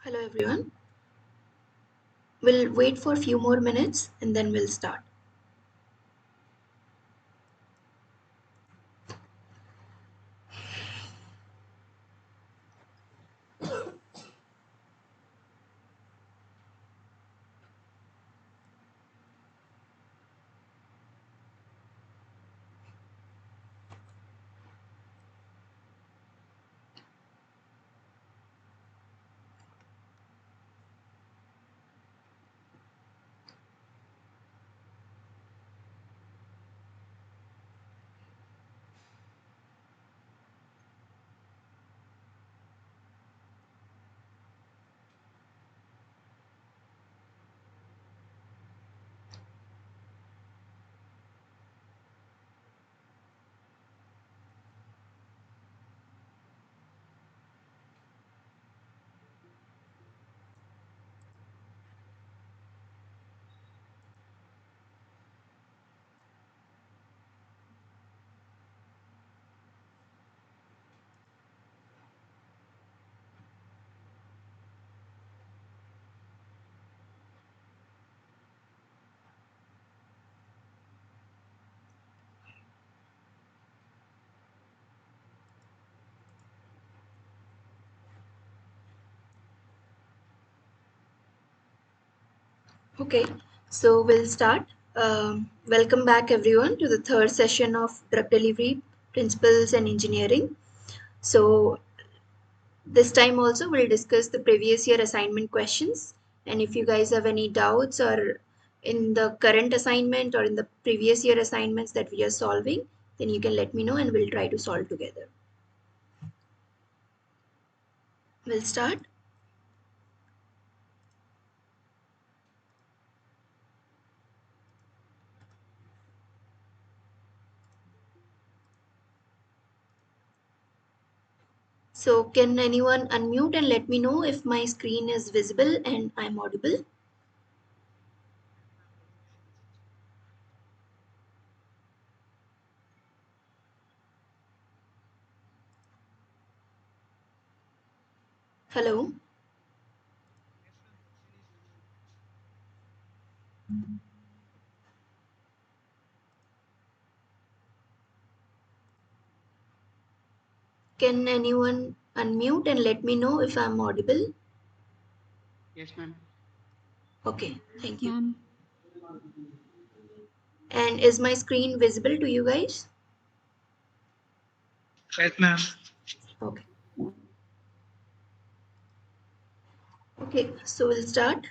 Hello everyone. We'll wait for a few more minutes and then we'll start. Okay, so we'll start. Welcome back everyone to the third session of Drug Delivery Principles and Engineering. So this time also we'll discuss the previous year assignment questions, and if you guys have any doubts or in the current assignment or in the previous year assignments that we are solving, then you can let me know and we'll try to solve together. We'll start. So can anyone unmute and let me know if my screen is visible and I'm audible? Hello? Can anyone unmute and let me know if I'm audible? Yes, ma'am. Okay, thank you. Ma'am. And is my screen visible to you guys? Yes, ma'am. Okay. Okay, so we'll start.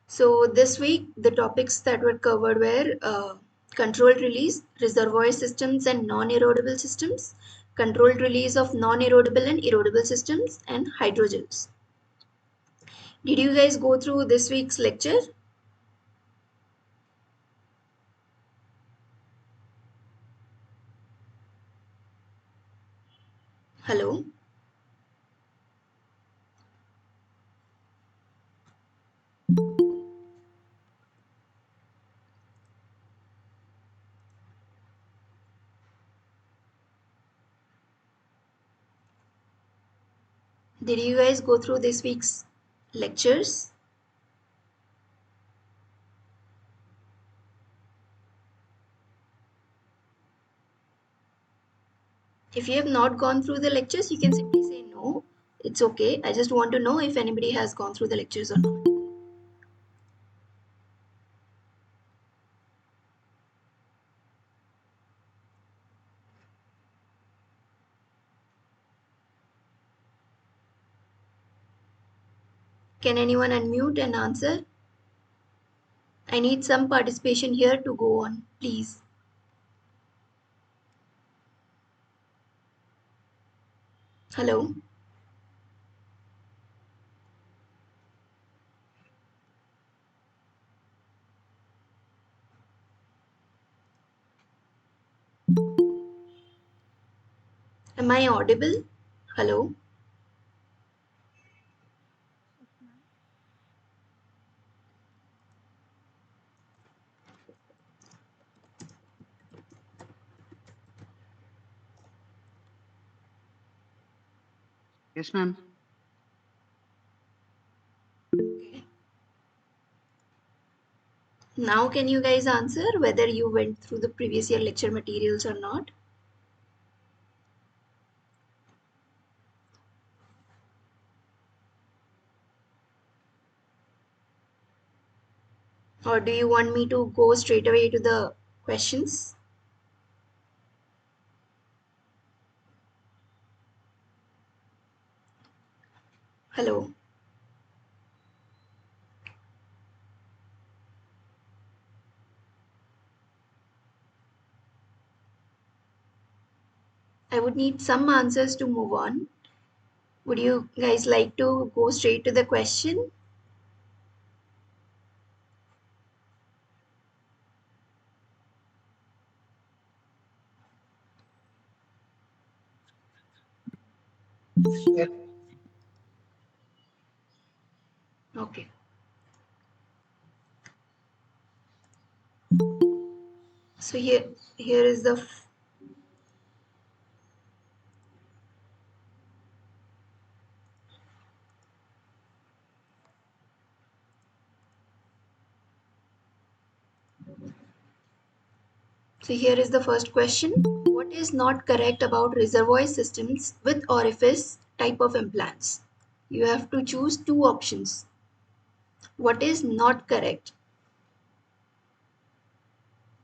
So this week, the topics that were covered were controlled release, reservoir systems and non-erodible systems, controlled release of non-erodible and erodible systems, and hydrogels. Did you guys go through this week's lecture? Hello? Did you guys go through this week's lectures? If you have not gone through the lectures, you can simply say no. It's okay. I just want to know if anybody has gone through the lectures or not. Can anyone unmute and answer? I need some participation here to go on, please. Hello? Am I audible? Hello? Yes, ma'am. Now can you guys answer whether you went through the previous year lecture materials or not? Or do you want me to go straight away to the questions? Hello. I would need some answers to move on. Would you guys like to go straight to the question? Okay. So here is the first question. What is not correct about reservoir systems with orifice type of implants? You have to choose two options. What is not correct?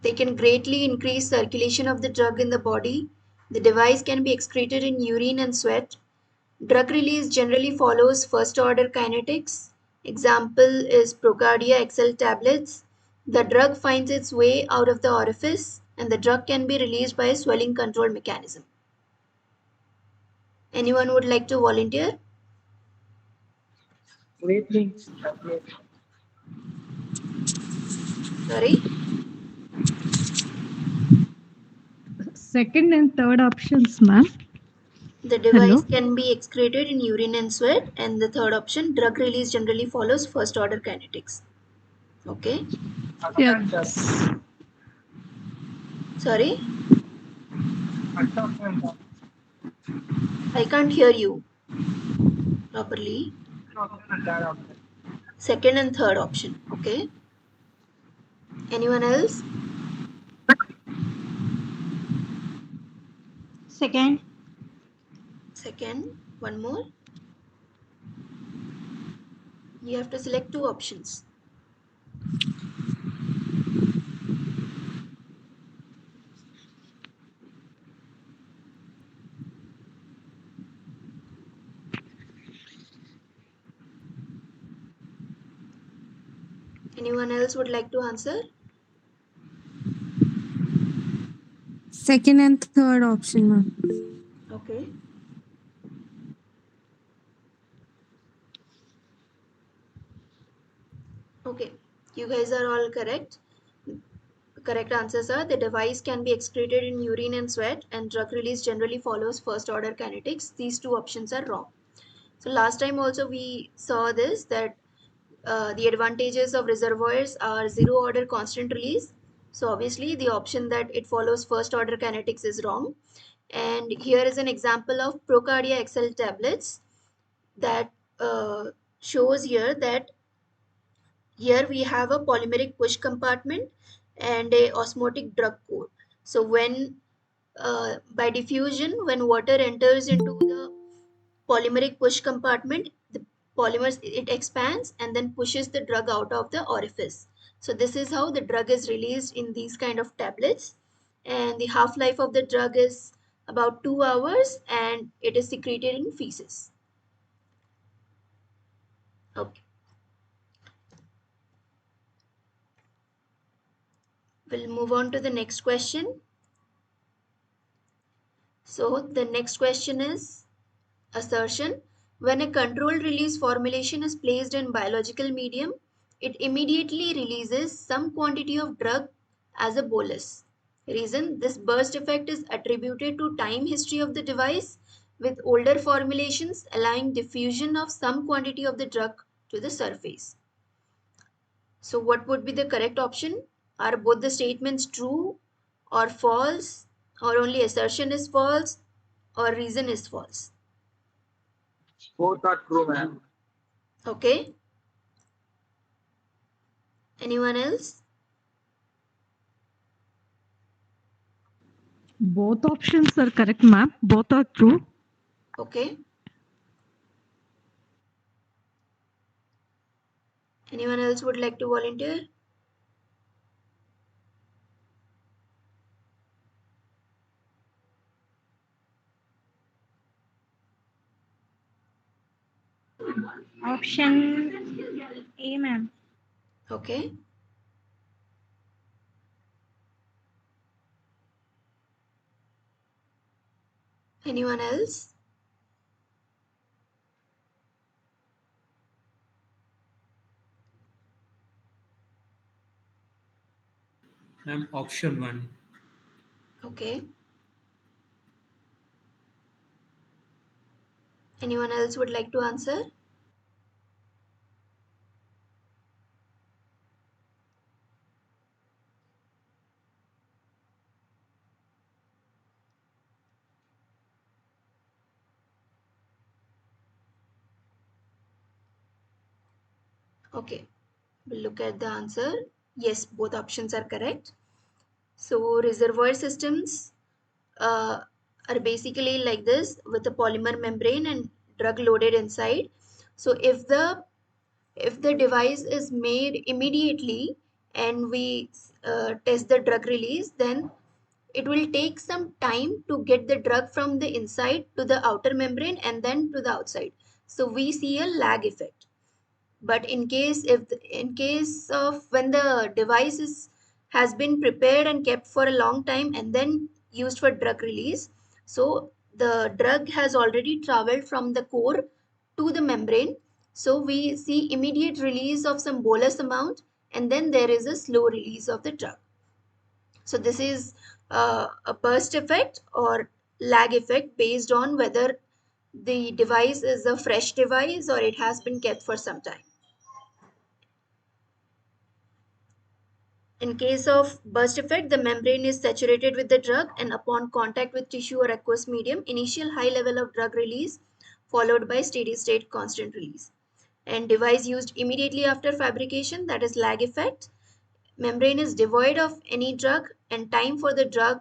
They can greatly increase circulation of the drug in the body. The device can be excreted in urine and sweat. Drug release generally follows first order kinetics. Example is Procardia XL tablets. The drug finds its way out of the orifice and the drug can be released by a swelling control mechanism. Anyone would like to volunteer? Sorry? Second and third options, ma'am. The Hello. device can be excreted in urine and sweat. And the third option, drug release generally follows first order kinetics. Okay. Yes. Sorry? I can't hear you properly. Second and third option. Okay. Anyone else? Second. Second. One more. You have to select two options. Anyone else would like to answer? Second and third option, ma'am. Okay. Okay. You guys are all correct. Correct answers are the device can be excreted in urine and sweat, and drug release generally follows first order kinetics. These two options are wrong. So last time also we saw this that the advantages of reservoirs are zero order constant release. So obviously the option that it follows first order kinetics is wrong. And here is an example of Procardia XL tablets that shows here that here we have a polymeric push compartment and a osmotic drug core. So when by diffusion, when water enters into the polymeric push compartment, the polymers it expands and then pushes the drug out of the orifice. So this is how the drug is released in these kind of tablets, and the half life of the drug is about 2 hours and it is secreted in feces. Okay, we'll move on to the next question. So the next question is assertion. When a controlled release formulation is placed in biological medium, it immediately releases some quantity of drug as a bolus. Reason, this burst effect is attributed to time history of the device, with older formulations allowing diffusion of some quantity of the drug to the surface. So what would be the correct option? Are both the statements true or false, or only assertion is false or reason is false? Both are true, ma'am. Okay. Anyone else? Both options are correct, ma'am. Both are true. Okay. Anyone else would like to volunteer? Option A, ma'am. Okay. Anyone else? Ma'am, option 1. Okay. Anyone else would like to answer? Okay. We'll look at the answer. Yes, both options are correct. So reservoir systems uh, are basically like this with a polymer membrane and drug loaded inside. So if the device is made immediately and we test the drug release, then it will take some time to get the drug from the inside to the outer membrane and then to the outside. So we see a lag effect. But in case of when the device has been prepared and kept for a long time and then used for drug release, so the drug has already traveled from the core to the membrane, so we see immediate release of some bolus amount and then there is a slow release of the drug. So this is a burst effect or lag effect based on whether the device is a fresh device or it has been kept for some time. In case of burst effect, the membrane is saturated with the drug and upon contact with tissue or aqueous medium, initial high level of drug release followed by steady state constant release. And device used immediately after fabrication, that is lag effect. Membrane is devoid of any drug and time for the drug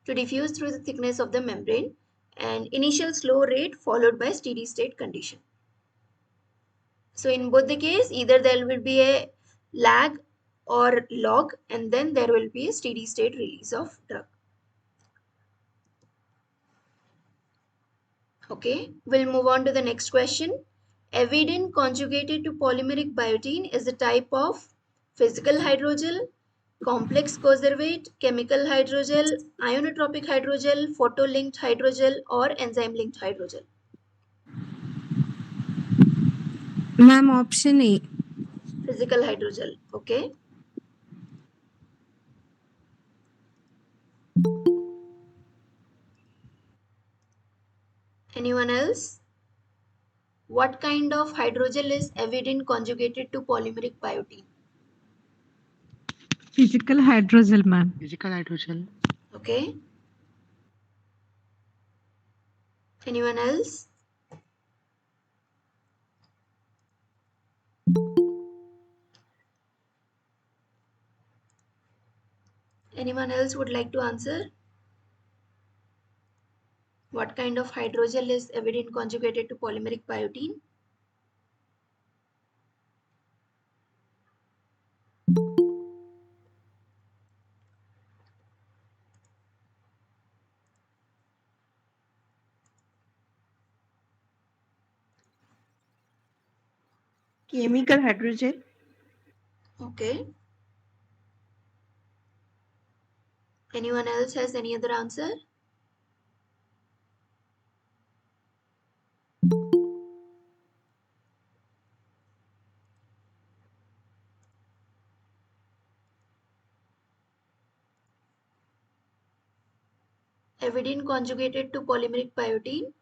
to diffuse through the thickness of the membrane, and initial slow rate followed by steady state condition. So in both the case, either there will be a lag or log and then there will be a steady state release of drug. Okay, we'll move on to the next question. Avidin conjugated to polymeric biotin is a type of physical hydrogel, complex conservate, chemical hydrogel, ionotropic hydrogel, photo-linked hydrogel, or enzyme-linked hydrogel. Ma'am, option A. Physical hydrogel. Okay. Anyone else? What kind of hydrogel is Avidin conjugated to polymeric biotin? Physical hydrogel, ma'am. Physical hydrogel. Okay. Anyone else? Anyone else would like to answer? What kind of hydrogel is Avidin conjugated to polymeric biotin? Chemical hydrogel. Okay. Anyone else has any other answer? Avidin conjugated to polymeric biotin?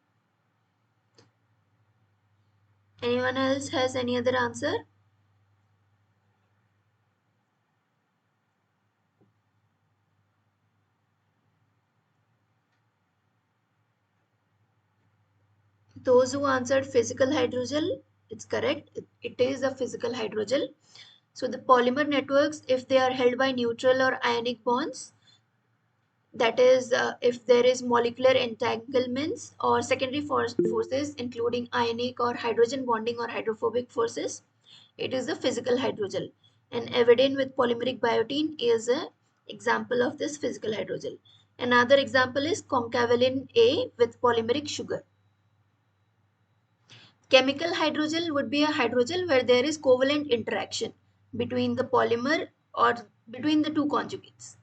Anyone else has any other answer? Those who answered physical hydrogel, it's correct. It is a physical hydrogel. So the polymer networks, if they are held by neutral or ionic bonds, That is, if there is molecular entanglements or secondary forces, including ionic or hydrogen bonding or hydrophobic forces, it is the physical hydrogel. And avidin with polymeric biotin is an example of this physical hydrogel. Another example is concavalin A with polymeric sugar. Chemical hydrogel would be a hydrogel where there is covalent interaction between the polymer or between the two conjugates.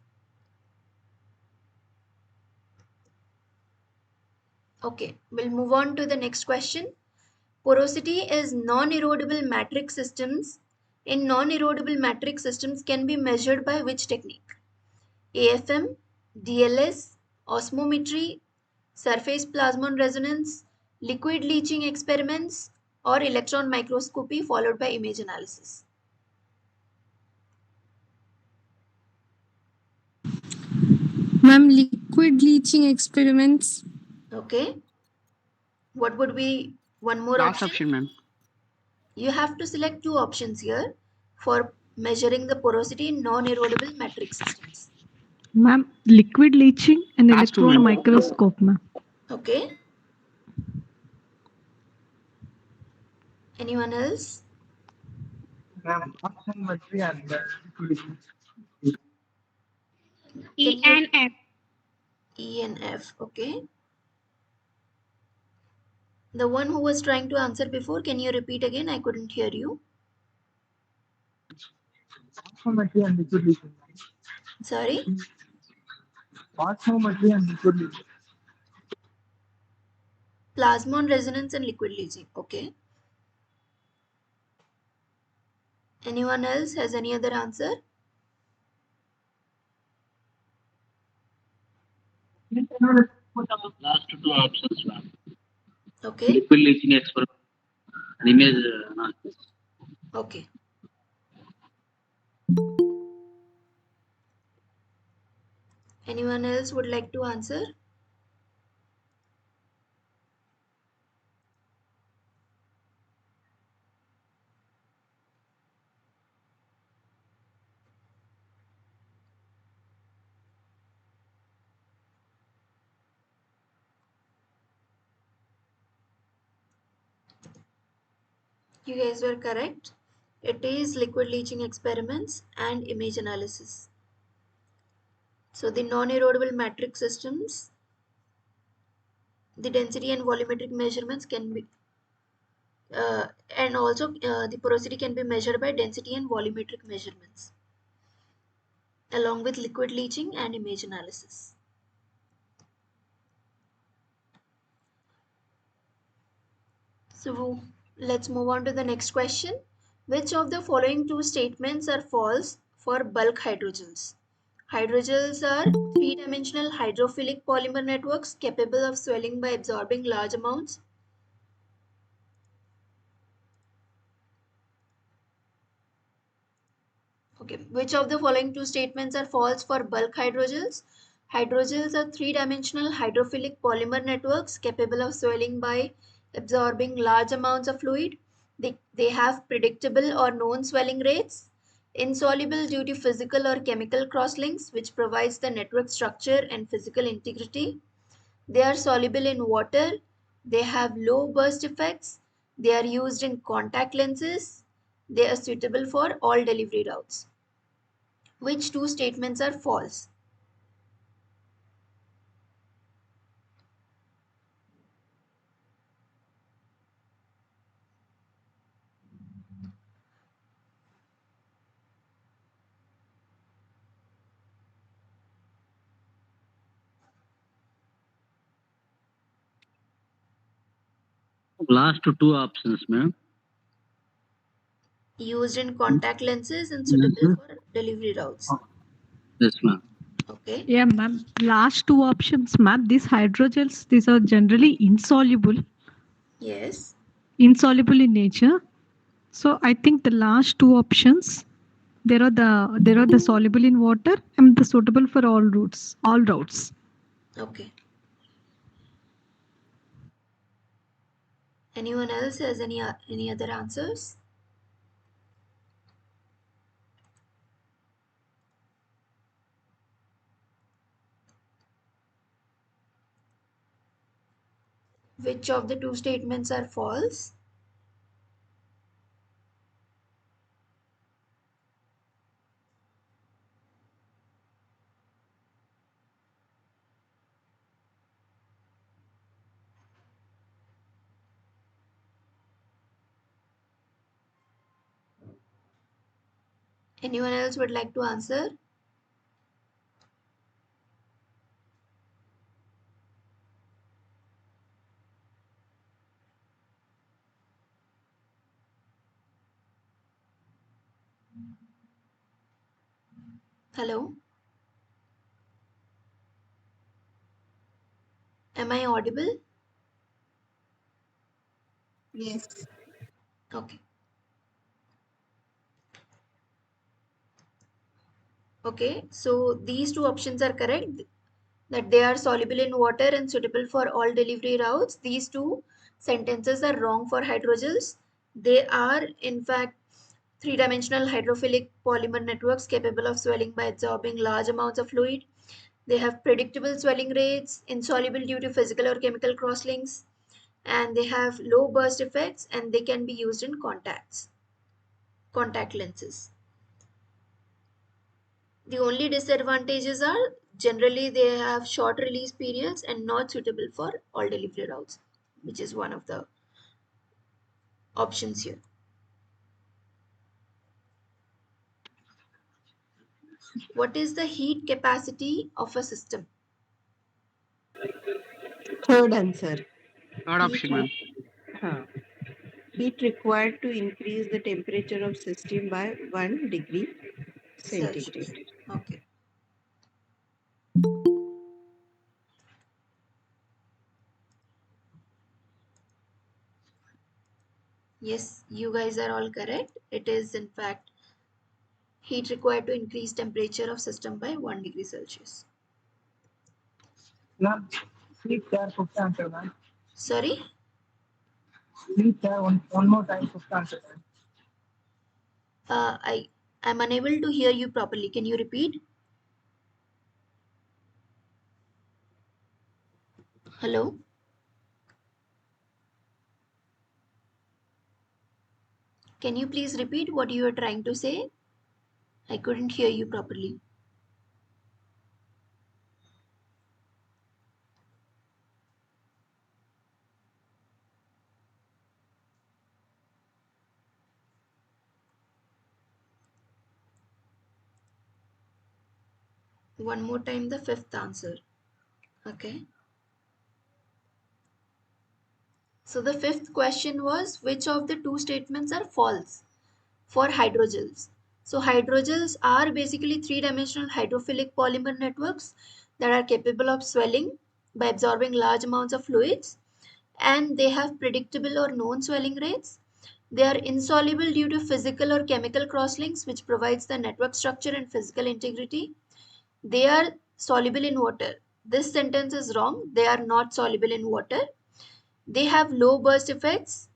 Okay, we'll move on to the next question. Porosity is non-erodible matrix systems. In non-erodible matrix systems can be measured by which technique? AFM, DLS, osmometry, surface plasmon resonance, liquid leaching experiments, or electron microscopy followed by image analysis. Ma'am, liquid leaching experiments. Okay. What would be one more Last option? option, ma'am. You have to select two options here for measuring the porosity in non-erodible matrix systems. Ma'am, liquid leaching and Last two, electron ma'am. microscope, ma'am. Okay. Anyone else? Ma'am, oximetry and liquidity. E Can you and F. E and F? Okay. The one who was trying to answer before, can you repeat again? I couldn't hear you. Oximetry and liquid leaching. Sorry. Oximetry and liquid leaching. Plasmon resonance and liquid leaching. Okay. Anyone else has any other answer? Last two options, ma'am. Okay. Liquid leaching experiment and image analysis. Okay. Anyone else would like to answer? You guys were correct. It is liquid leaching experiments and image analysis. So the non-erodible matrix systems, the density and volumetric measurements can be, and also the porosity can be measured by density and volumetric measurements, along with liquid leaching and image analysis. So let's move on to the next question. Which of the following two statements are false for bulk hydrogels? Hydrogels are three-dimensional hydrophilic polymer networks capable of swelling by absorbing large amounts. Okay, which of the following two statements are false for bulk hydrogels? Hydrogels are three-dimensional hydrophilic polymer networks capable of swelling by absorbing large amounts of fluid. They have predictable or known swelling rates, insoluble due to physical or chemical crosslinks, which provides the network structure and physical integrity. They are soluble in water. They have low burst effects. They are used in contact lenses. They are suitable for all delivery routes. Which two statements are false? Last two options, ma'am. Used in contact lenses and suitable for delivery routes. Yes, ma'am. Okay. Yeah, ma'am. Last two options, ma'am. These hydrogels, these are generally Yes. insoluble in nature. So I think the last two options, there are the soluble in water and the suitable for all routes. Okay. Anyone else has any other answers? Which of the two statements are false? Anyone else would like to answer? Hello? Am I audible? Yes. Okay. Okay, so these two options are correct, that they are soluble in water and suitable for all delivery routes. These two sentences are wrong for hydrogels. They are, in fact, three-dimensional hydrophilic polymer networks capable of swelling by absorbing large amounts of fluid. They have predictable swelling rates, insoluble due to physical or chemical crosslinks, and they have low burst effects, and they can be used in contact lenses. The only disadvantages are generally they have short release periods and not suitable for all delivery routes, which is one of the options here. What is the heat capacity of a system? Third answer. Third option, ma'am. Heat required to increase the temperature of system by 1 degree Celsius. centigrade. Okay. Yes, you guys are all correct. It is in fact heat required to increase temperature of system by 1 degree Celsius. Ma'am, please share fifth answer, ma'am. Sorry? Please share one more time fifth answer, ma'am. I'm unable to hear you properly. Can you repeat? Hello? Can you please repeat what you are trying to say? I couldn't hear you properly. One more time, the fifth answer. Okay. So the fifth question was, which of the two statements are false for hydrogels? So hydrogels are basically three-dimensional hydrophilic polymer networks that are capable of swelling by absorbing large amounts of fluids, and they have predictable or known swelling rates. They are insoluble due to physical or chemical crosslinks, which provides the network structure and physical integrity. They are soluble in water. This sentence is wrong. They are not soluble in water. They have low burst effects.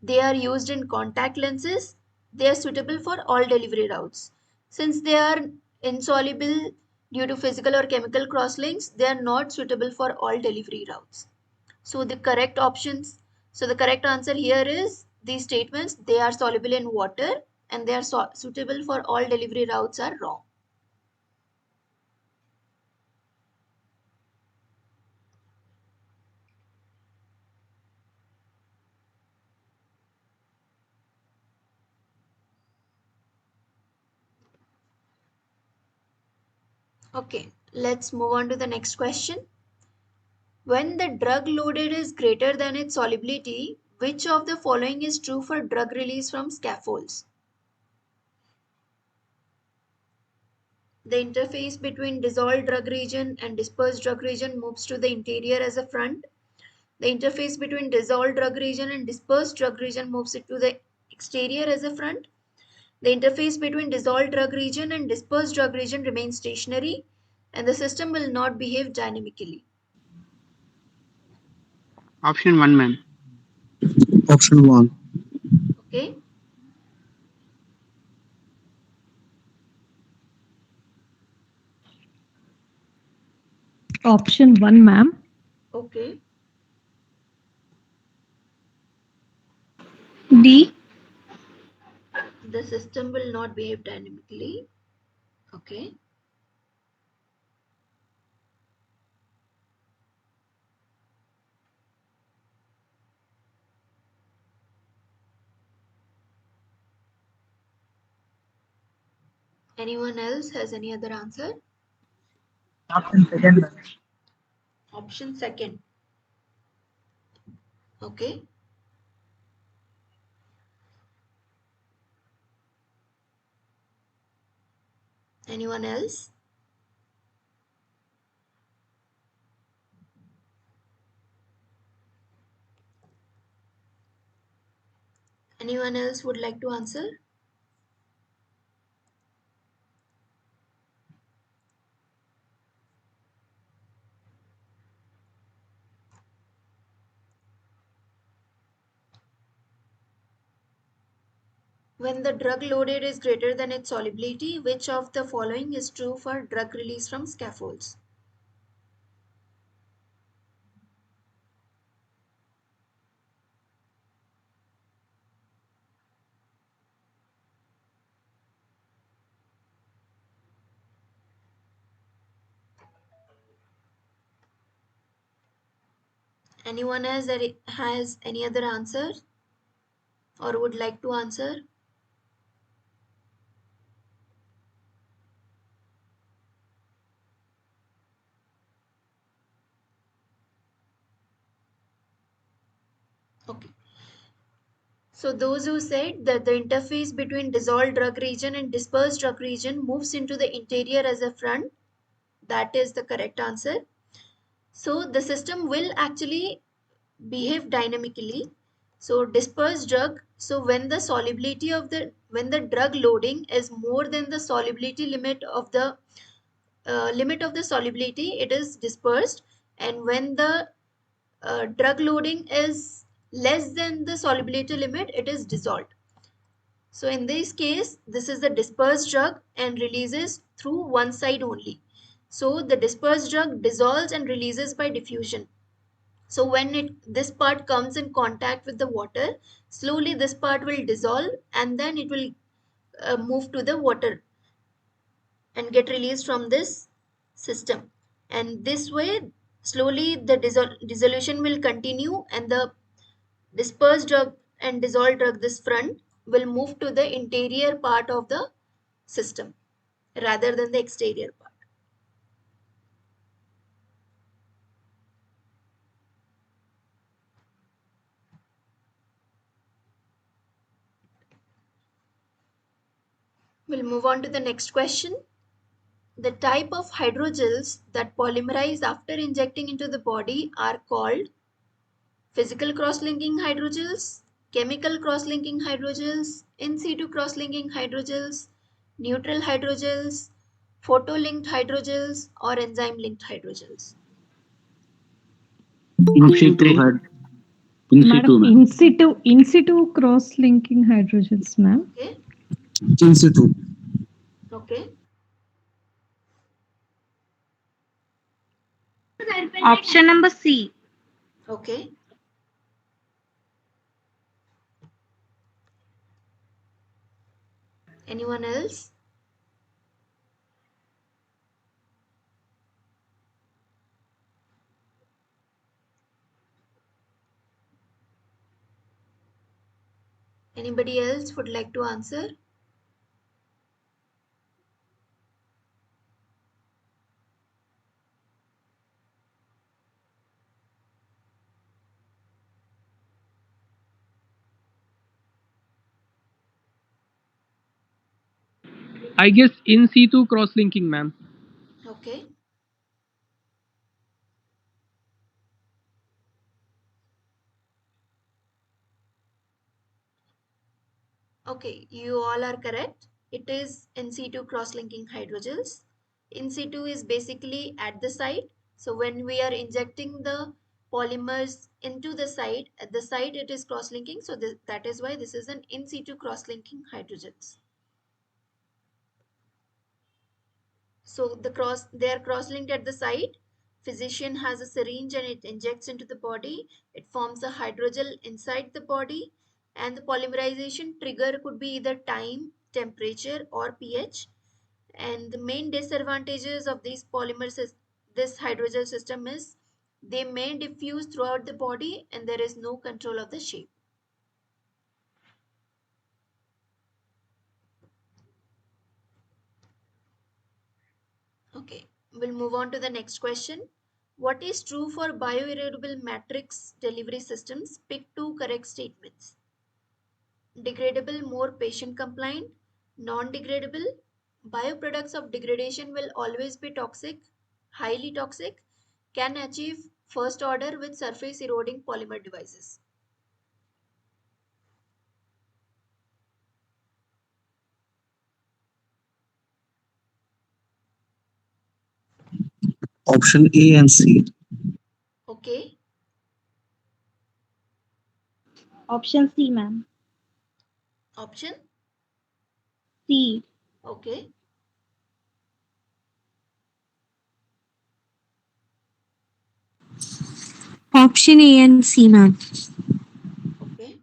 They are used in contact lenses. They are suitable for all delivery routes. Since they are insoluble due to physical or chemical crosslinks, they are not suitable for all delivery routes. So the correct options, so the correct answer here is these statements, they are soluble in water and they are suitable for all delivery routes are wrong. Okay, let's move on to the next question. When the drug loaded is greater than its solubility, which of the following is true for drug release from scaffolds? The interface between dissolved drug region and dispersed drug region moves to the interior as a front. The interface between dissolved drug region and dispersed drug region moves it to the exterior as a front. The interface between dissolved drug region and dispersed drug region remains stationary, and the system will not behave dynamically. Option 1, ma'am. Option 1. Okay. Option 1, ma'am. Okay. D. The system will not behave dynamically. Okay. Anyone else has any other answer? Option second, ma'am. Option second. Okay. Anyone else? Anyone else would like to answer? When the drug loaded is greater than its solubility, which of the following is true for drug release from scaffolds? Anyone else that has any other answer or would like to answer? Okay. So those who said that the interface between dissolved drug region and dispersed drug region moves into the interior as a front, that is the correct answer. So the system will actually behave dynamically. So dispersed drug, so when the solubility of when the drug loading is more than the solubility limit of the solubility, it is dispersed, and when the drug loading is less than the solubility limit, it is dissolved. So in this case, this is the dispersed drug and releases through one side only. So the dispersed drug dissolves and releases by diffusion. So when this part comes in contact with the water, slowly this part will dissolve and then it will move to the water and get released from this system. And this way, slowly the dissolution will continue and the dispersed drug and dissolved drug, this front, will move to the interior part of the system rather than the exterior part. We'll move on to the next question. The type of hydrogels that polymerize after injecting into the body are called physical cross-linking hydrogels, chemical cross-linking hydrogels, in situ cross-linking hydrogels, neutral hydrogels, photo-linked hydrogels, or enzyme-linked hydrogels. In Option situ 3. had in situ, Madam, ma'am. in situ cross-linking hydrogels, ma'am. Okay. In situ. Okay. Option number C. Okay. Anyone else? Anybody else would like to answer? I guess in situ cross-linking, ma'am. Okay. Okay, you all are correct. It is in situ cross-linking hydrogels. In situ is basically at the site. So when we are injecting the polymers into the site, at the site it is cross-linking. So that is why this is an in situ cross-linking hydrogels. So they are cross-linked at the site. Physician has a syringe and it injects into the body. It forms a hydrogel inside the body. And the polymerization trigger could be either time, temperature, or pH. And the main disadvantages of these this hydrogel system is they may diffuse throughout the body and there is no control of the shape. Okay, we'll move on to the next question. What is true for bioerodible matrix delivery systems? Pick two correct statements. Degradable, more patient compliant. Non-degradable, bioproducts of degradation will always be toxic, highly toxic, can achieve first order with surface eroding polymer devices. Option A and C. Okay, Option C, ma'am. option C. okay, Option A and C, ma'am. okay,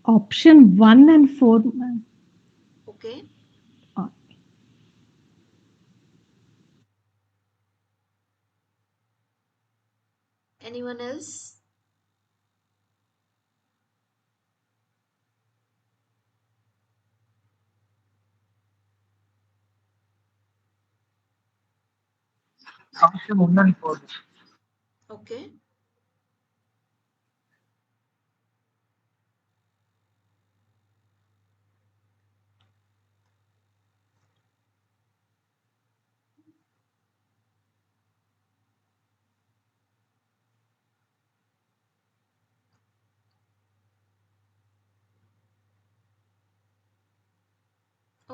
Option 1 and 4, ma'am. okay. Uh, Anyone else? Option 1 and 4. Okay,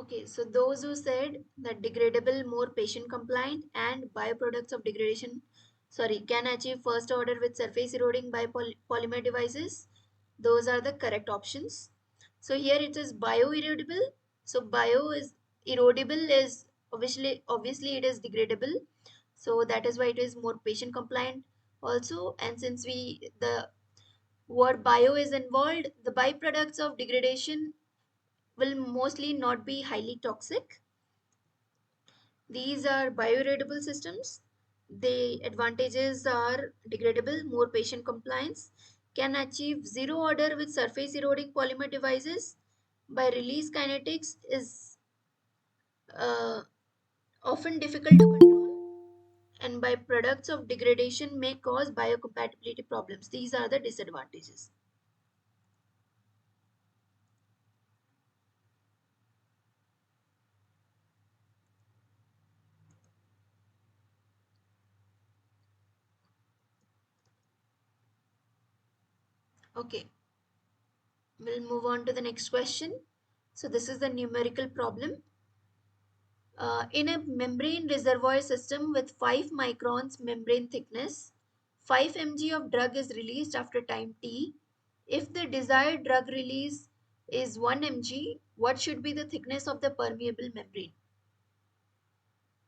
okay. So those who said that degradable, more patient compliant, and bioproducts of degradation, sorry, can achieve first order with surface eroding by polymer devices, those are the correct options. So here it is bioerodible. So bio is erodible is obviously it is degradable. So that is why it is more patient compliant also. And since the word bio is involved, the byproducts of degradation will mostly not be highly toxic. These are bioerodible systems. The advantages are degradable, more patient compliance, can achieve zero order with surface eroding polymer devices. By release kinetics is uh, often difficult to control, and by products of degradation may cause biocompatibility problems. These are the disadvantages. Okay, we'll move on to the next question. So this is the numerical problem. In a membrane reservoir system with 5 microns membrane thickness, 5 mg of drug is released after time t. If the desired drug release is 1 mg, what should be the thickness of the permeable membrane?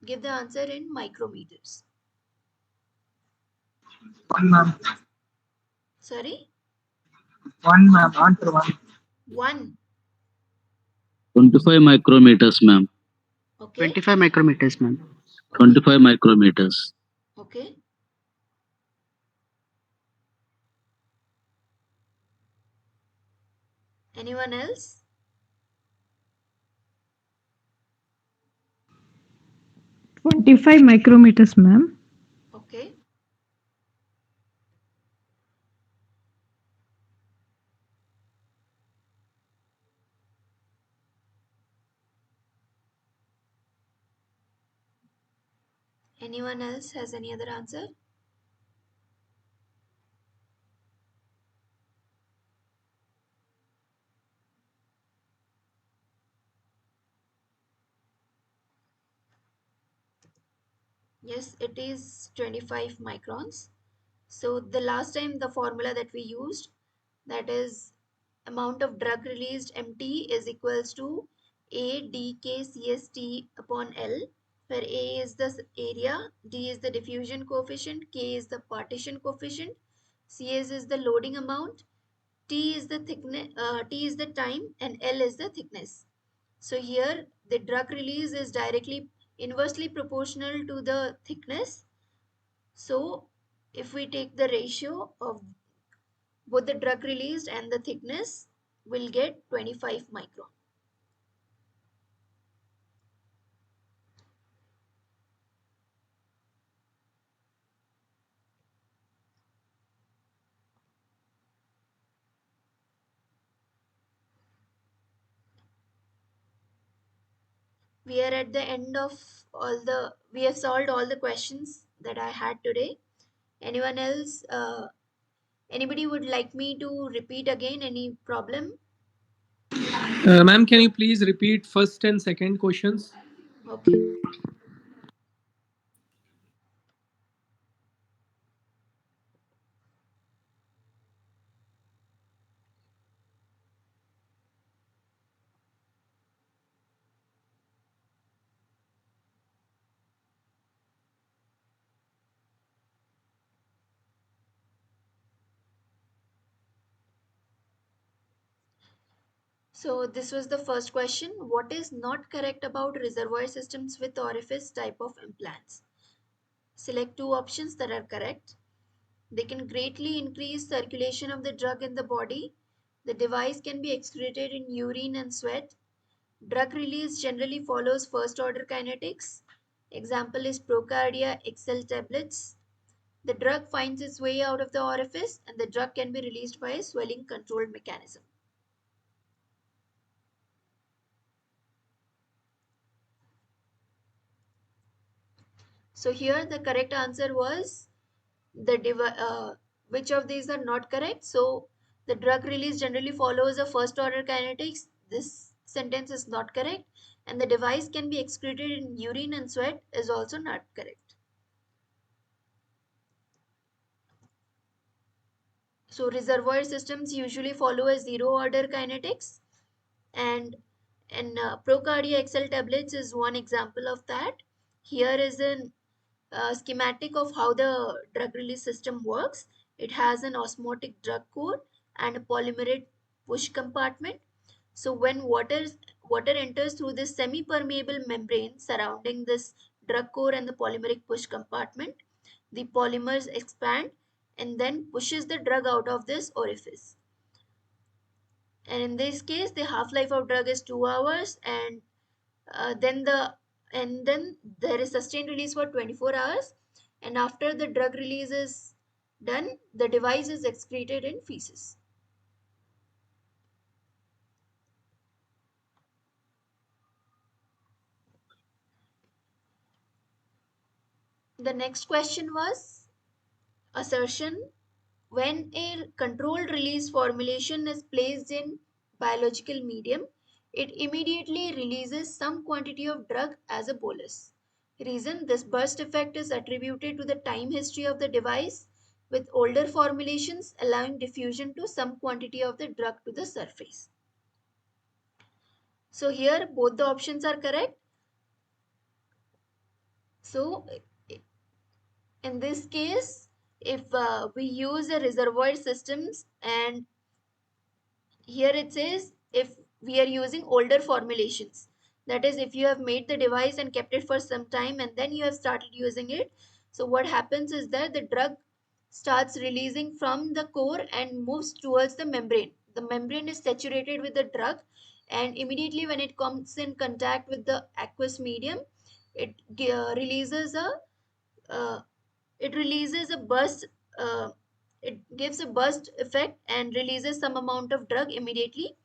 Give the answer in micrometers. 1, ma'am. Sorry? 1, ma'am. Answer 1. 1. 25 micrometers, ma'am. Okay. 25 micrometers, ma'am. Okay. 25 micrometers. Okay. Anyone else? 25 micrometers, ma'am. Okay. Anyone else has any other answer? Yes, it is 25 microns. So the last time the formula that we used, that is amount of drug released MT is equals to A dk CST upon L, where A is the area, D is the diffusion coefficient, K is the partition coefficient, Cs is the loading amount, T is the thickness, T is the time, and L is the thickness. So here the drug release is directly inversely proportional to the thickness. So if we take the ratio of both the drug released and the thickness, we'll get 25 micron. We are at the end of we have solved all the questions that I had today. Anyone else, anybody would like me to repeat again? Any problem? Ma'am, can you please repeat first and second questions? Okay. So this was the first question. What is not correct about reservoir systems with orifice type of implants? Select two options that are correct. They can greatly increase circulation of the drug in the body. The device can be excreted in urine and sweat. Drug release generally follows first order kinetics. Example is Procardia XL tablets. The drug finds its way out of the orifice and the drug can be released by a swelling controlled mechanism. So here the correct answer was which of these are not correct? So the drug release generally follows a first order kinetics. This sentence is not correct. And the device can be excreted in urine and sweat is also not correct. So reservoir systems usually follow a zero order kinetics, and Procardia XL tablets is one example of that. Here is an schematic of how the drug release system works. It has an osmotic drug core and a polymerate push compartment. So when water enters through this semi-permeable membrane surrounding this drug core and the polymeric push compartment, the polymers expand and then pushes the drug out of this orifice. And in this case, the half-life of drug is 2 hours, and then there is sustained release for 24 hours, and after the drug release is done, the device is excreted in feces. The next question was assertion: when a controlled release formulation is placed in biological medium, it immediately releases some quantity of drug as a bolus. Reason: this burst effect is attributed to the time history of the device, with older formulations allowing diffusion to some quantity of the drug to the surface. So here both the options are correct. So in this case, if we use a reservoir systems, and here it says if we are using older formulations, that is if you have made the device and kept it for some time and then you have started using it, so what happens is that the drug starts releasing from the core and moves towards the membrane. The membrane is saturated with the drug, and immediately when it comes in contact with the aqueous medium, it releases a uh, it releases a burst it gives a burst effect and releases some amount of drug immediately.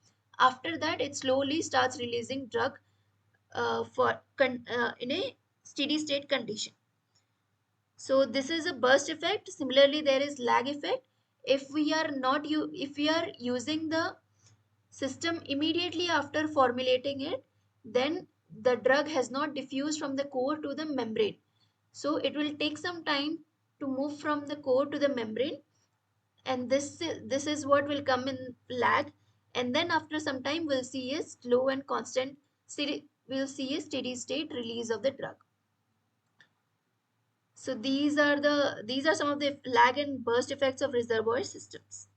After that, it slowly starts releasing drug in a steady state condition. So this is a burst effect. Similarly, there is lag effect. If we are using the system immediately after formulating it, then the drug has not diffused from the core to the membrane. So it will take some time to move from the core to the membrane, and this is what will come in lag. And then after some time, we'll see a slow and constant we'll see a steady state release of the drug. So these are some of the lag and burst effects of reservoir systems.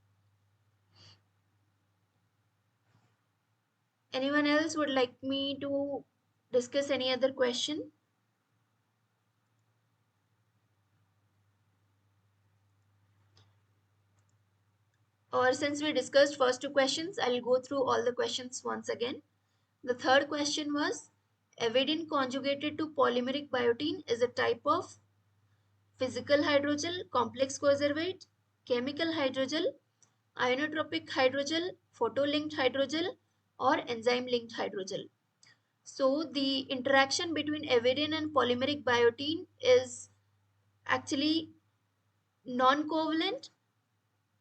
Anyone else would like me to discuss any other question? Or since we discussed first two questions, I'll go through all the questions once again. The third question was, avidin conjugated to polymeric biotin is a type of physical hydrogel, complex coservate, chemical hydrogel, ionotropic hydrogel, photo-linked hydrogel, or enzyme-linked hydrogel. So the interaction between avidin and polymeric biotin is actually non-covalent.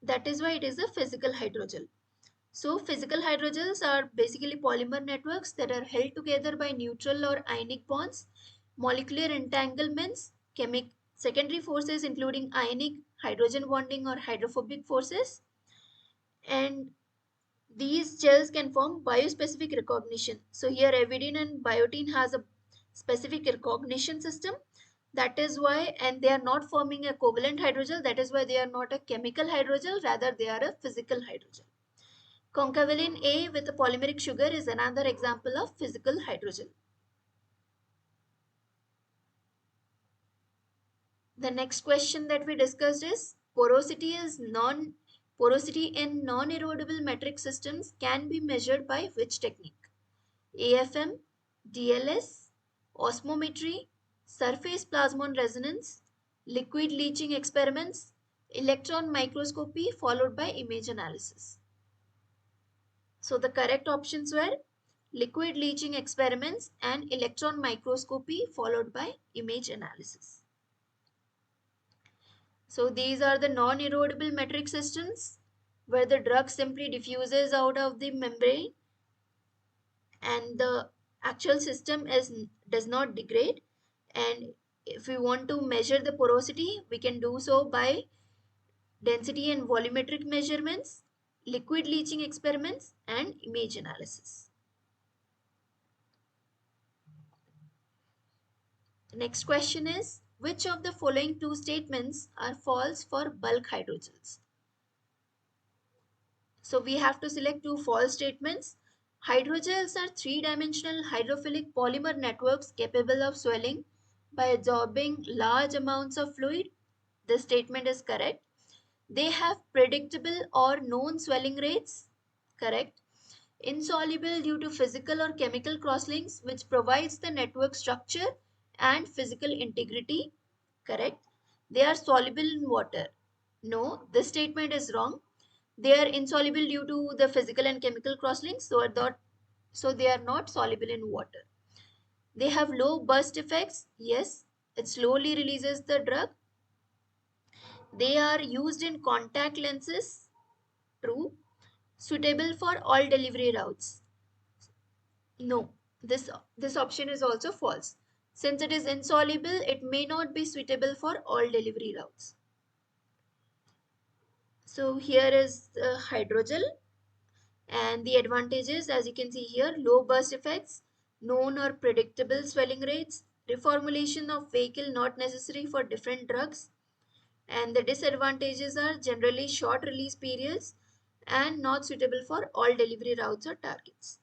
That is why it is a physical hydrogel. So physical hydrogels are basically polymer networks that are held together by neutral or ionic bonds, molecular entanglements, secondary forces including ionic, hydrogen bonding or hydrophobic forces, and these gels can form biospecific recognition. So here avidin and biotin has a specific recognition system. That is why, and they are not forming a covalent hydrogel. That is why they are not a chemical hydrogel, rather they are a physical hydrogel. Concavalin A with a polymeric sugar is another example of physical hydrogel. The next question that we discussed is porosity in non-erodible metric systems can be measured by which technique? AFM, DLS, osmometry, surface plasmon resonance, liquid leaching experiments, electron microscopy followed by image analysis. So the correct options were liquid leaching experiments and electron microscopy followed by image analysis. So these are the non-erodible metric systems where the drug simply diffuses out of the membrane and the actual system does not degrade. And if we want to measure the porosity, we can do so by density and volumetric measurements, liquid leaching experiments, and image analysis. The next question is, which of the following two statements are false for bulk hydrogels? So we have to select two false statements. Hydrogels are three-dimensional hydrophilic polymer networks capable of swelling by absorbing large amounts of fluid. This statement is correct. They have predictable or known swelling rates. Correct. Insoluble due to physical or chemical crosslinks, which provides the network structure and physical integrity. Correct. They are soluble in water. No, this statement is wrong. They are insoluble due to the physical and chemical crosslinks, so they are not soluble in water. They have low burst effects. Yes, it slowly releases the drug. They are used in contact lenses. True. Suitable for all delivery routes. No, this option is also false. Since it is insoluble, it may not be suitable for all delivery routes. So here is the hydrogel, and the advantages, as you can see here, low burst effects, known or predictable swelling rates, reformulation of vehicle not necessary for different drugs, and the disadvantages are generally short release periods and not suitable for all delivery routes or targets.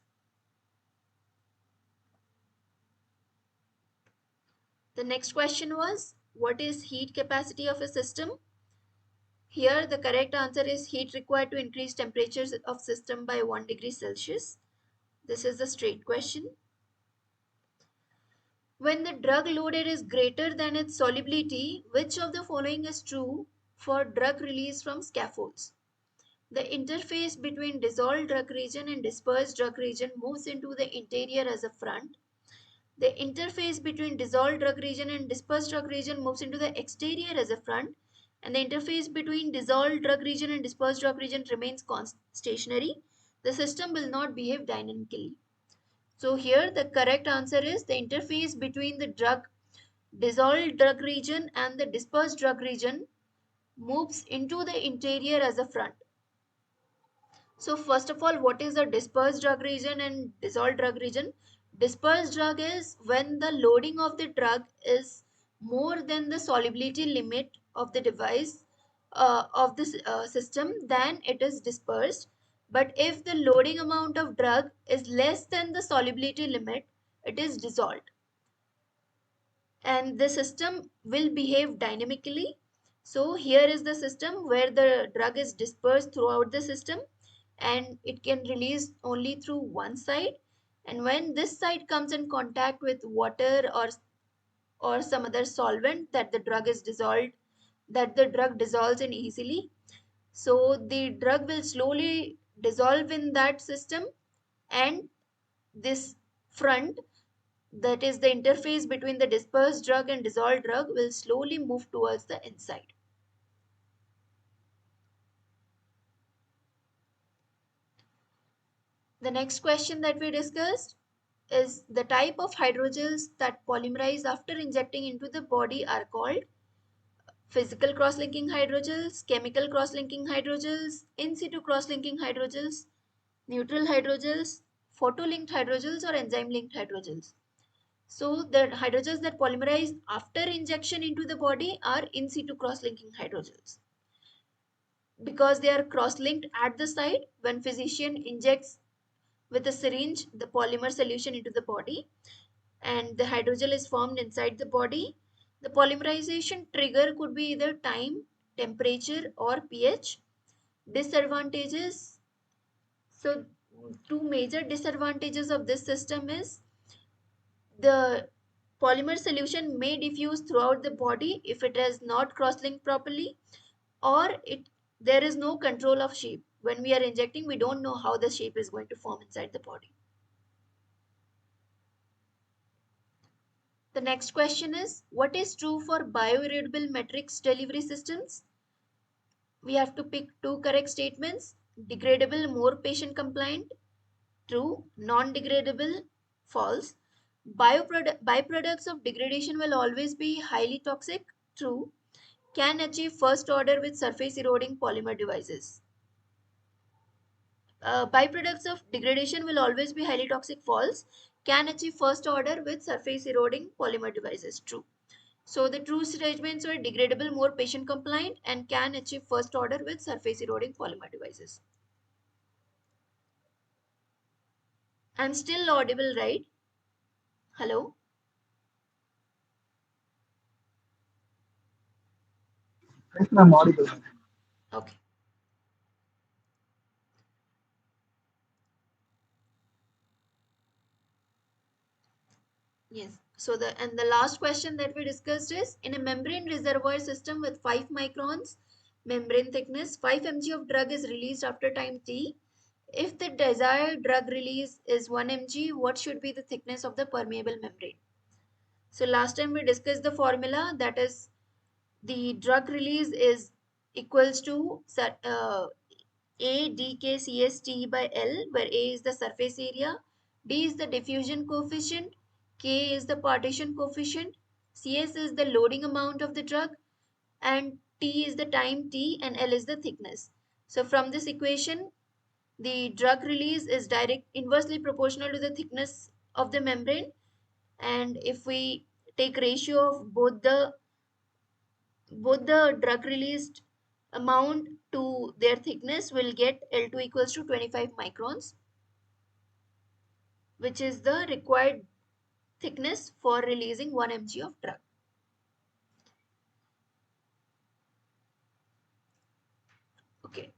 The next question was, what is heat capacity of a system? Here the correct answer is heat required to increase temperatures of system by 1 degree Celsius. This is the straight question. When the drug loaded is greater than its solubility, which of the following is true for drug release from scaffolds? The interface between dissolved drug region and dispersed drug region moves into the interior as a front. The interface between dissolved drug region and dispersed drug region moves into the exterior as a front, and the interface between dissolved drug region and dispersed drug region remains stationary. The system will not behave dynamically. So here the correct answer is the interface between the dissolved drug region and the dispersed drug region moves into the interior as a front. So first of all, what is the dispersed drug region and dissolved drug region? Dispersed drug is when the loading of the drug is more than the solubility limit of the device of the system, then it is dispersed. But if the loading amount of drug is less than the solubility limit, it is dissolved. And the system will behave dynamically. So here is the system where the drug is dispersed throughout the system and it can release only through one side. And when this side comes in contact with water or some other solvent, that the drug is dissolved, that the drug dissolves in easily. So the drug will slowly dissolve in that system, and this front, that is the interface between the dispersed drug and dissolved drug, will slowly move towards the inside. The next question that we discussed is the type of hydrogels that polymerize after injecting into the body are called physical cross-linking hydrogels, chemical cross-linking hydrogels, in situ cross-linking hydrogels, neutral hydrogels, photo-linked hydrogels, or enzyme-linked hydrogels. So the hydrogels that polymerize after injection into the body are in situ cross-linking hydrogels. Because they are cross-linked at the site, when physician injects with a syringe the polymer solution into the body and the hydrogel is formed inside the body, the polymerization trigger could be either time, temperature, or pH. Disadvantages. So two major disadvantages of this system is the polymer solution may diffuse throughout the body if it is not cross-linked properly, or there is no control of shape. When we are injecting, we don't know how the shape is going to form inside the body. The next question is, what is true for bioerodible matrix delivery systems? We have to pick two correct statements. Degradable, more patient compliant. True. Non-degradable, false. Byproducts of degradation will always be highly toxic. True. Can achieve first order with surface eroding polymer devices. Byproducts of degradation will always be highly toxic. False. Can achieve first order with surface eroding polymer devices. True. So the true statements were degradable, more patient compliant, and can achieve first order with surface eroding polymer devices. I'm still audible, right? Hello? Yes, ma'am, audible. Okay. Yes. So the last question that we discussed is, in a membrane reservoir system with 5 microns membrane thickness, 5 mg of drug is released after time t. If the desired drug release is 1 mg, what should be the thickness of the permeable membrane? So last time we discussed the formula, that is the drug release is equals to A dkCST by L, where A is the surface area, D is the diffusion coefficient, K is the partition coefficient, CS is the loading amount of the drug, and T is the time T, and L is the thickness. So from this equation, the drug release is inversely proportional to the thickness of the membrane, and if we take ratio of both the drug released amount to their thickness, will get L2 equals to 25 microns, which is the required thickness for releasing 1 mg of drug. Okay.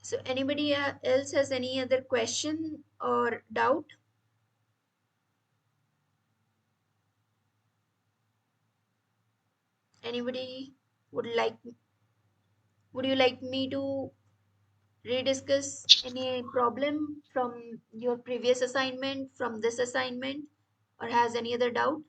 So anybody else has any other question or doubt? Anybody would you like me to rediscuss any problem from your previous assignment, from this assignment, or has any other doubt?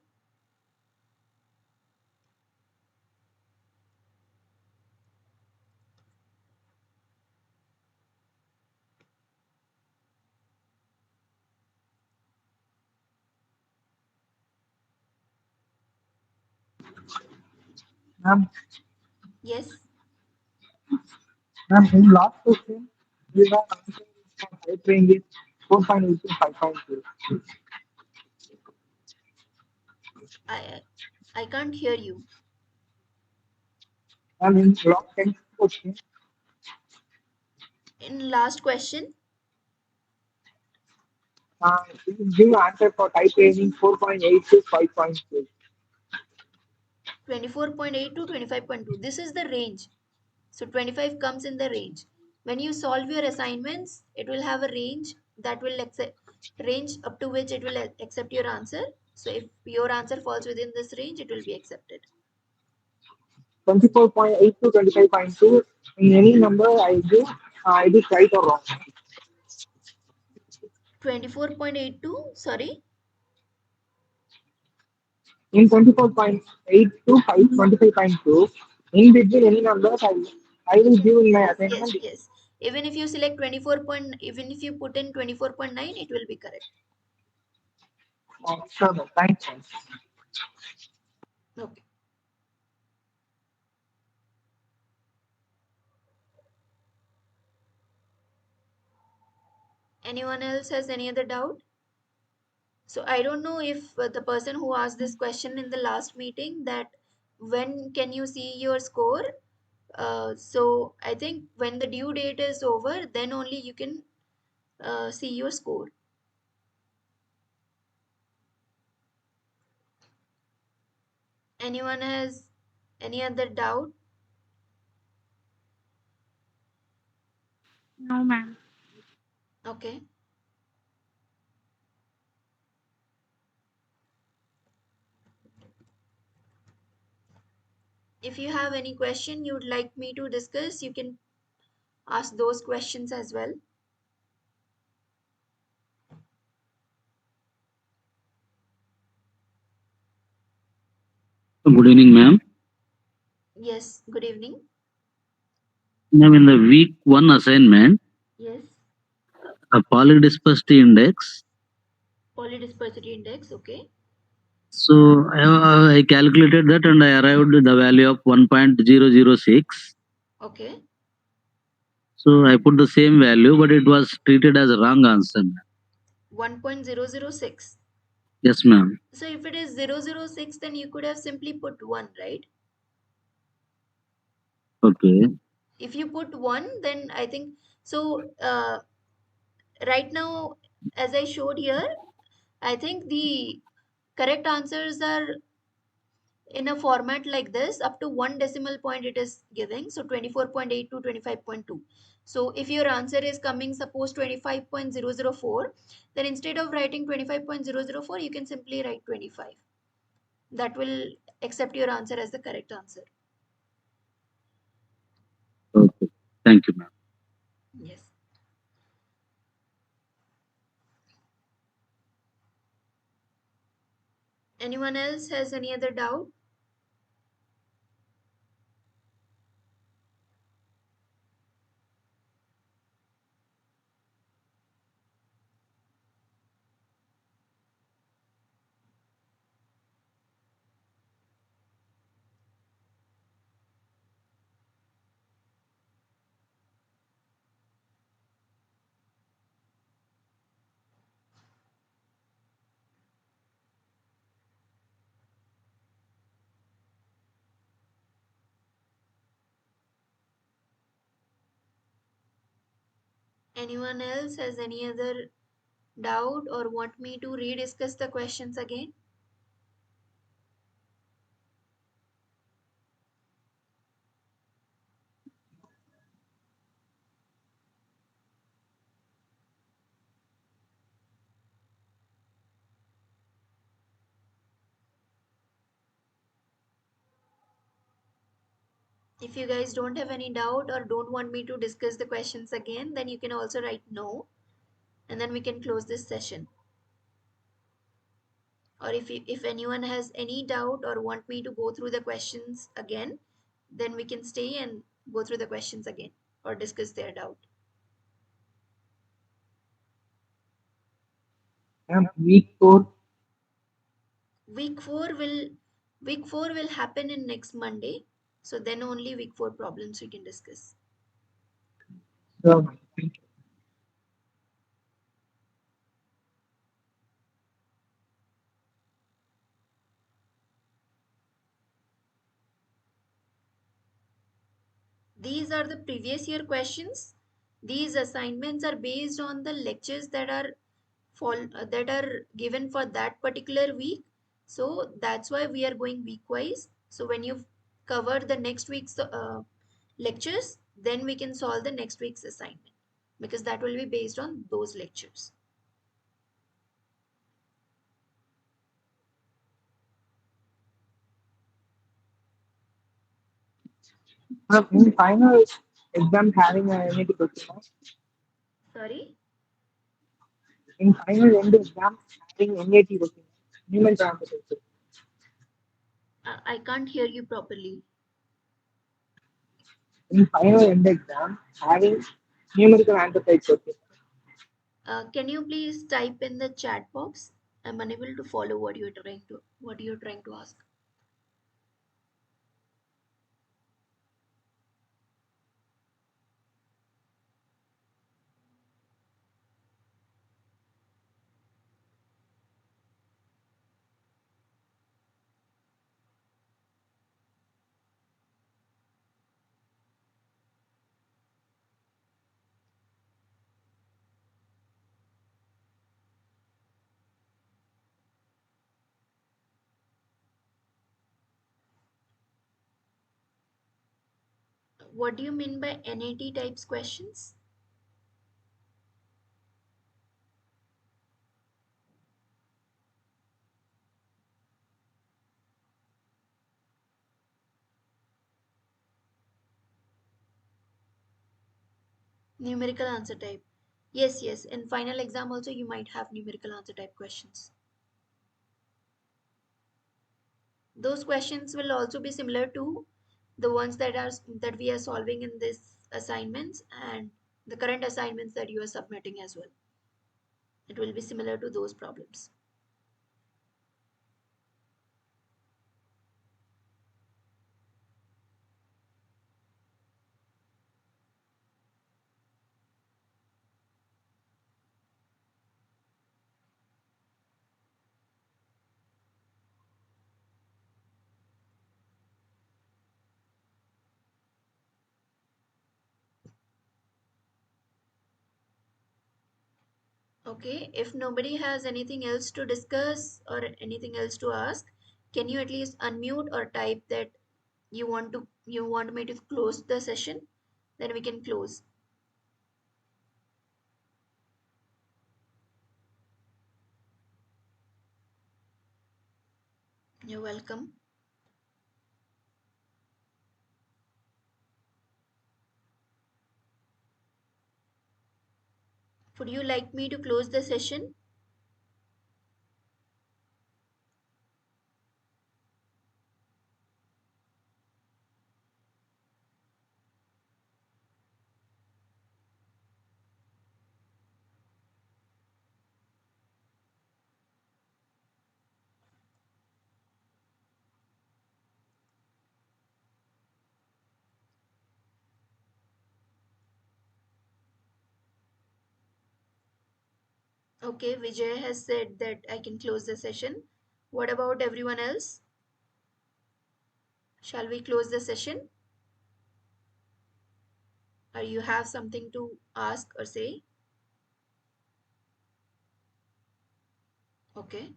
Ma'am, Yes. ma'am, in last question, we have answer for titrating it 4.8 to 5.2. I I can't hear you. I'm in block 10 question. In last question, Give answer for type rating 4.8 to 5.2. 24.8 to 25.2. This is the range. So 25 comes in the range. When you solve your assignments, it will have a range that will accept range up to which it will accept your answer. So if your answer falls within this range, it will be accepted. 24.8 to 25.2. In any number I give, it is right or wrong. 24.82, sorry. In 24.8 to 25.2, in between any numbers I will give in my Yes, assignment. yes. Even if you select 24 point, even if you put in 24.9, it will be correct. Sure, thanks. Okay. Anyone else has any other doubt? So I don't know if the person who asked this question in the last meeting, that when can you see your score? So I think when the due date is over, then only you can see your score. Anyone has any other doubt? No, ma'am. Okay. If you have any question you'd like me to discuss, you can ask those questions as well. Good evening, ma'am. Yes, good evening. Ma'am, in the week 1 assignment, Yes, a polydispersity index. polydispersity index, okay. So I calculated that and I arrived at the value of 1.006. Okay. So I put the same value, but it was treated as a wrong answer. 1.006. Yes, ma'am. So if it is 006, then you could have simply put 1, right? Okay. If you put 1, then I think so. Right now, as I showed here, I think the correct answers are in a format like this. Up to 1 decimal point it is giving, so 24.8 to 25.2. So if your answer is coming, suppose 25.004, then instead of writing 25.004, you can simply write 25. That will accept your answer as the correct answer. Okay. Thank you, ma'am. Yes. Anyone else has any other doubt? Anyone else has any other doubt or want me to rediscuss the questions again? If you guys don't have any doubt or don't want me to discuss the questions again, then you can also write no, and then we can close this session. Or if anyone has any doubt or want me to go through the questions again, then we can stay and go through the questions again or discuss their doubt. Week 4. Week 4 will happen in next Monday. So then only week 4 problems we can discuss. Sure. these are the previous year questions. These assignments are based on the lectures that are given for that particular week. So that's why we are going week wise. So when you cover the next week's lectures, then we can solve the next week's assignment, because that will be based on those lectures. In final exam having a NAT question. Sorry, In final end exam having NAT question. Numerical answer. I can't hear you properly. In final end exam having numerical answer type question. Can you please type in the chat box? I'm unable to follow what you're trying to ask. What do you mean by NAT types questions? Numerical answer type. Yes, yes. In final exam also you might have numerical answer type questions. Those questions will also be similar to the ones that we are solving in this assignments and the current assignments that you are submitting as well. It will be similar to those problems. Okay, if nobody has anything else to discuss or anything else to ask, can you at least unmute or type that you want me to close the session? Then we can close. You're welcome. Would you like me to close the session? Okay, Vijay has said that I can close the session. What about everyone else? Shall we close the session? Or you have something to ask or say? Okay.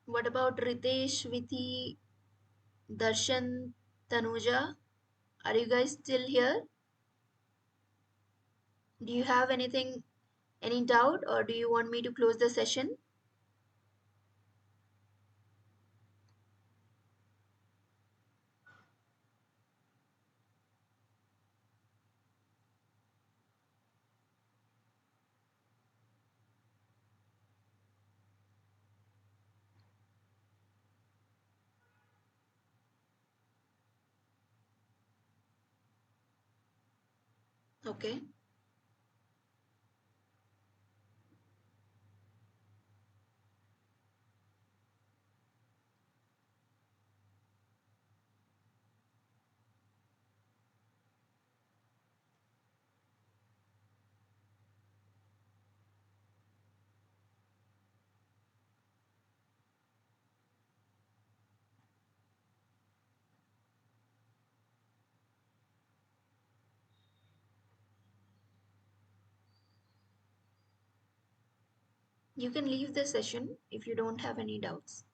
What about Ritesh, Vithi, Darshan, Tanuja? Are you guys still here? Do you have any doubt, or do you want me to close the session? Okay. You can leave the session if you don't have any doubts.